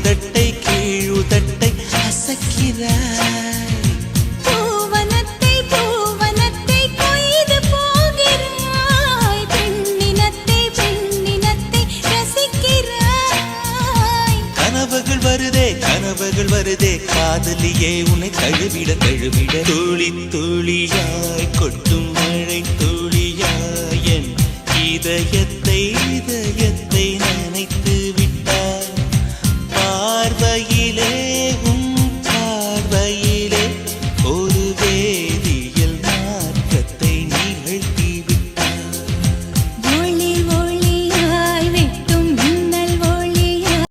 மேலுதட்டை கீழுதட்டை அசக்கிறாய். பூவனத்தை பூவனத்தை கொய்து போகிறாய். பெண்ணினத்தை பெண்ணினத்தை ரசிக்கிறாய். கனவுகள் வருதே கனவுகள் வருதே காதலியே உன்னை தழுவிட தழுவிட துளி துளியாய் கொட்டும் மழை துளியாய் என் இதயத்தை இதயத்தை